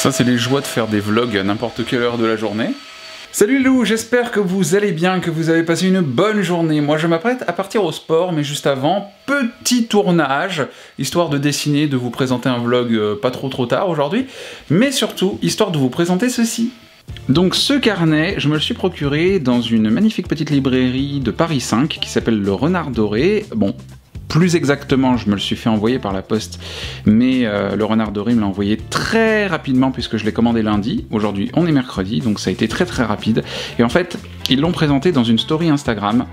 Ça, c'est les joies de faire des vlogs à n'importe quelle heure de la journée. Salut les loups, j'espère que vous allez bien, que vous avez passé une bonne journée. Moi, je m'apprête à partir au sport, mais juste avant, petit tournage, histoire de dessiner, de vous présenter un vlog pas trop tard aujourd'hui, mais surtout, histoire de vous présenter ceci. Donc ce carnet, je me le suis procuré dans une magnifique petite librairie de Paris 5 qui s'appelle Le Renard Doré. Bon, plus exactement, je me le suis fait envoyer par la poste, mais le Renard Doré me l'a envoyé très rapidement puisque je l'ai commandé lundi. Aujourd'hui, on est mercredi, donc ça a été très rapide. Et en fait, ils l'ont présenté dans une story Instagram,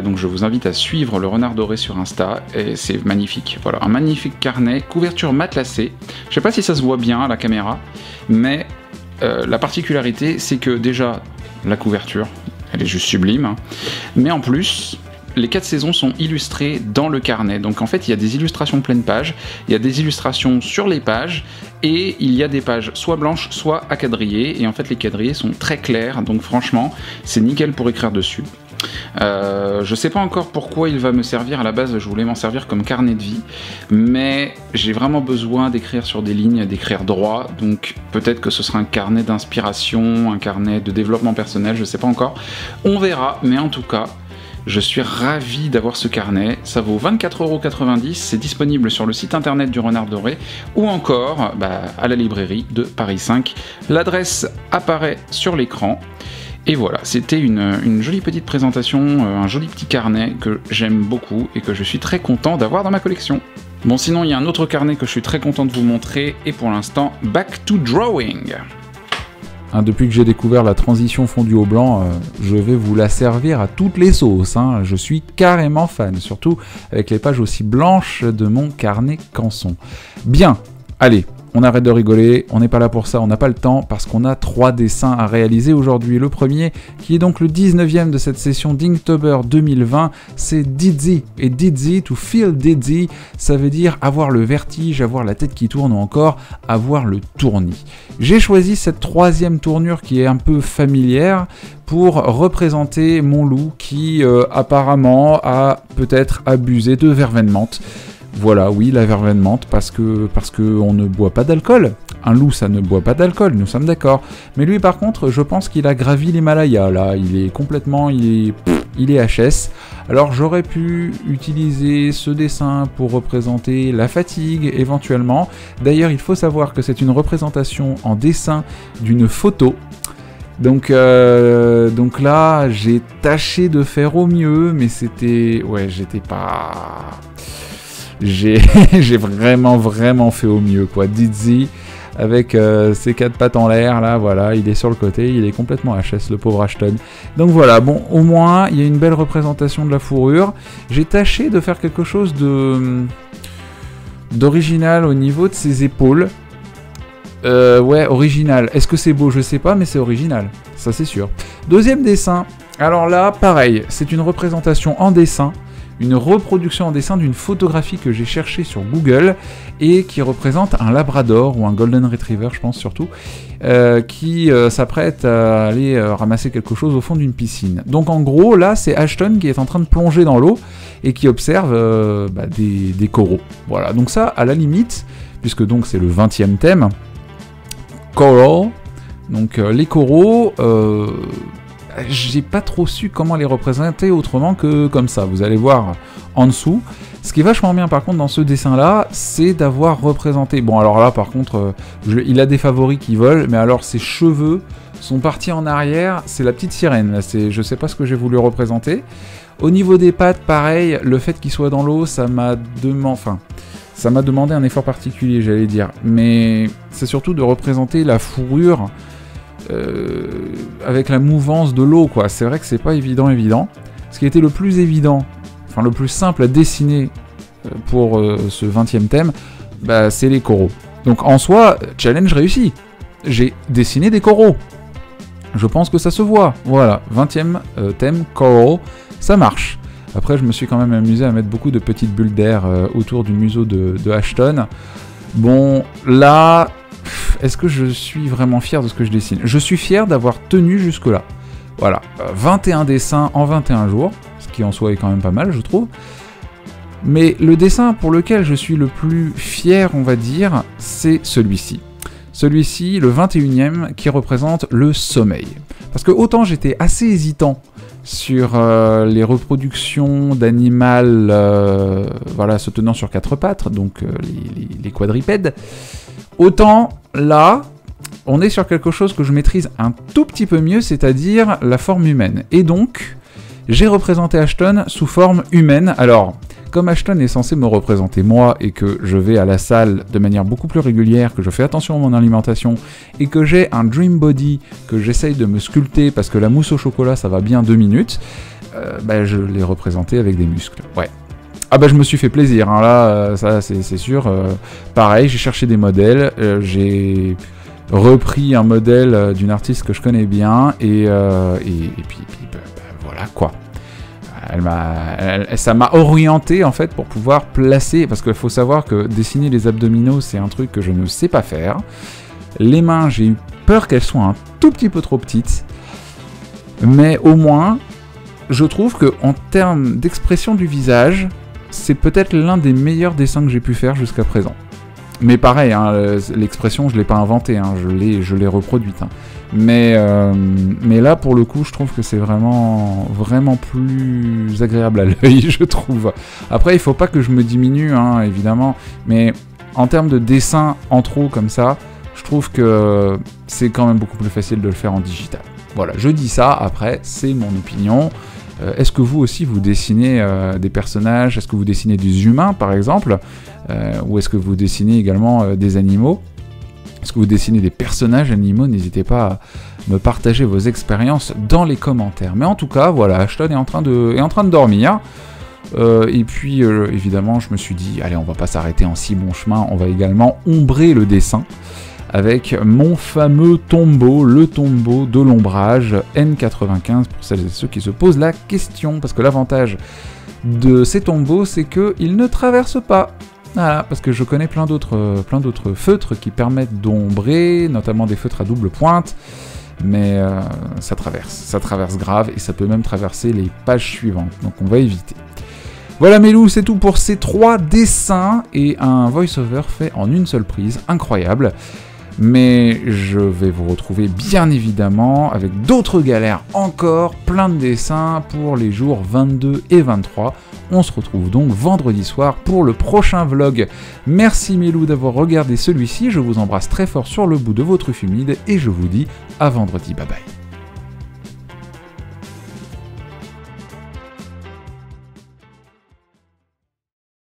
donc je vous invite à suivre le Renard Doré sur Insta, et c'est magnifique. Voilà, un magnifique carnet, couverture matelassée. Je sais pas si ça se voit bien à la caméra, mais la particularité, c'est que déjà, la couverture, elle est juste sublime, hein. Mais en plus, les 4 saisons sont illustrées dans le carnet. Donc en fait, il y a des illustrations pleine page, il y a des illustrations sur les pages, et il y a des pages soit blanches, soit à quadriller, et en fait, les quadrillés sont très clairs, donc franchement, c'est nickel pour écrire dessus. Je sais pas encore pourquoi il va me servir. À la base, je voulais m'en servir comme carnet de vie, mais j'ai vraiment besoin d'écrire sur des lignes, d'écrire droit, donc peut-être que ce sera un carnet d'inspiration, un carnet de développement personnel, je sais pas encore, on verra, mais en tout cas, je suis ravi d'avoir ce carnet. Ça vaut 24,90 €, c'est disponible sur le site internet du Renard Doré ou encore à la librairie de Paris 5. L'adresse apparaît sur l'écran. Et voilà, c'était une jolie petite présentation, un joli petit carnet que j'aime beaucoup et que je suis très content d'avoir dans ma collection. Bon, sinon, il y a un autre carnet que je suis très content de vous montrer, et pour l'instant, back to drawing. Depuis que j'ai découvert la transition fondue au blanc, je vais vous la servir à toutes les sauces, hein. Je suis carrément fan, surtout avec les pages aussi blanches de mon carnet Canson. Bien, allez, on arrête de rigoler, on n'est pas là pour ça, on n'a pas le temps, parce qu'on a 3 dessins à réaliser aujourd'hui. Le premier, qui est donc le 19e de cette session d'Inktober 2020, c'est Dizzy. Et Dizzy, to feel dizzy, ça veut dire avoir le vertige, avoir la tête qui tourne, ou encore avoir le tournis. J'ai choisi cette 3e tournure qui est un peu familière pour représenter mon loup qui apparemment a peut-être abusé de verveine menthe. Voilà, oui, la verveine menthe, parce que on ne boit pas d'alcool. Un loup, ça ne boit pas d'alcool, nous sommes d'accord. Mais lui, par contre, je pense qu'il a gravi l'Himalaya, là. Il est complètement... il est HS. Alors, j'aurais pu utiliser ce dessin pour représenter la fatigue, éventuellement. D'ailleurs, il faut savoir que c'est une représentation en dessin d'une photo. Donc là, j'ai tâché de faire au mieux, mais c'était... ouais, j'étais pas... J'ai vraiment fait au mieux, quoi. Dizzy, avec ses 4 pattes en l'air, là, voilà, il est sur le côté, il est complètement HS, le pauvre Ashton. Donc voilà, bon, au moins, il y a une belle représentation de la fourrure. J'ai tâché de faire quelque chose d'original au niveau de ses épaules. Ouais, original. Est-ce que c'est beau? Je sais pas, mais c'est original, ça c'est sûr. Deuxième dessin, alors là, pareil, c'est une représentation en dessin, une reproduction en dessin d'une photographie que j'ai cherchée sur Google et qui représente un labrador ou un golden retriever, je pense surtout, qui s'apprête à aller ramasser quelque chose au fond d'une piscine. Donc en gros, là, c'est Ashton qui est en train de plonger dans l'eau et qui observe des coraux. Voilà, donc ça, à la limite, puisque donc c'est le 20e thème, Coral, donc les coraux... j'ai pas trop su comment les représenter autrement que comme ça. Vous allez voir en dessous. Ce qui est vachement bien par contre dans ce dessin-là, c'est d'avoir représenté... Bon alors là par contre, il a des favoris qui volent, mais alors ses cheveux sont partis en arrière. C'est la petite sirène, là. Je sais pas ce que j'ai voulu représenter. Au niveau des pattes, pareil, le fait qu'il soit dans l'eau, ça m'a demandé un effort particulier, j'allais dire. Mais c'est surtout de représenter la fourrure... avec la mouvance de l'eau, quoi. C'est vrai que c'est pas évident. Ce qui était le plus évident, enfin le plus simple à dessiner pour ce 20e thème, c'est les coraux. Donc en soi, challenge réussi. J'ai dessiné des coraux. Je pense que ça se voit. Voilà, 20e thème, coral, ça marche. Après, je me suis quand même amusé à mettre beaucoup de petites bulles d'air autour du museau de Ashton. Bon, là... Est-ce que je suis vraiment fier de ce que je dessine? Je suis fier d'avoir tenu jusque-là. Voilà, 21 dessins en 21 jours, ce qui en soi est quand même pas mal, je trouve. Mais le dessin pour lequel je suis le plus fier, on va dire, c'est celui-ci. Celui-ci, le 21e, qui représente le sommeil. Parce que autant j'étais assez hésitant sur les reproductions d'animal voilà, se tenant sur 4 pattes, donc les quadripèdes, autant là, on est sur quelque chose que je maîtrise un tout petit peu mieux, c'est-à-dire la forme humaine. Et donc, j'ai représenté Ashton sous forme humaine. Alors, comme Ashton est censé me représenter moi, et que je vais à la salle de manière beaucoup plus régulière, que je fais attention à mon alimentation, et que j'ai un dream body que j'essaye de me sculpter, parce que la mousse au chocolat, ça va bien 2 minutes, je l'ai représenté avec des muscles. Ouais. Ah bah je me suis fait plaisir, hein, là, ça c'est sûr. Pareil, j'ai cherché des modèles, j'ai repris un modèle d'une artiste que je connais bien, et puis voilà quoi. Ça m'a orienté en fait pour pouvoir placer, parce qu'il faut savoir que dessiner les abdominaux c'est un truc que je ne sais pas faire. Les mains, j'ai eu peur qu'elles soient un tout petit peu trop petites, mais au moins je trouve que en termes d'expression du visage, c'est peut-être l'un des meilleurs dessins que j'ai pu faire jusqu'à présent. Mais pareil, hein, l'expression je l'ai pas inventée, hein, je l'ai reproduite. Hein. Mais là, pour le coup, je trouve que c'est vraiment plus agréable à l'œil, je trouve. Après, il faut pas que je me diminue, hein, évidemment. Mais en termes de dessin en trop comme ça, je trouve que c'est quand même beaucoup plus facile de le faire en digital. Voilà, je dis ça, après, c'est mon opinion. Est-ce que vous aussi, vous dessinez des personnages? Est-ce que vous dessinez des humains, par exemple? Ou est-ce que vous dessinez également des animaux? Est-ce que vous dessinez des personnages animaux? N'hésitez pas à me partager vos expériences dans les commentaires. Mais en tout cas, voilà, Ashton est en train de dormir. Et puis, évidemment, je me suis dit, allez, on va pas s'arrêter en si bon chemin. On va également ombrer le dessin avec mon fameux tombeau, le tombeau de l'ombrage N95, pour celles et ceux qui se posent la question. Parce que l'avantage de ces tombeaux, c'est qu'ils ne traversent pas. Voilà, parce que je connais plein d'autres feutres qui permettent d'ombrer, notamment des feutres à double pointe, mais ça traverse grave, et ça peut même traverser les pages suivantes, donc on va éviter. Voilà mes loups, c'est tout pour ces 3 dessins, et un voice-over fait en une seule prise, incroyable. Mais je vais vous retrouver bien évidemment avec d'autres galères encore, plein de dessins pour les jours 22 et 23. On se retrouve donc vendredi soir pour le prochain vlog. Merci mes loups d'avoir regardé celui-ci, je vous embrasse très fort sur le bout de votre fumide et je vous dis à vendredi, bye bye.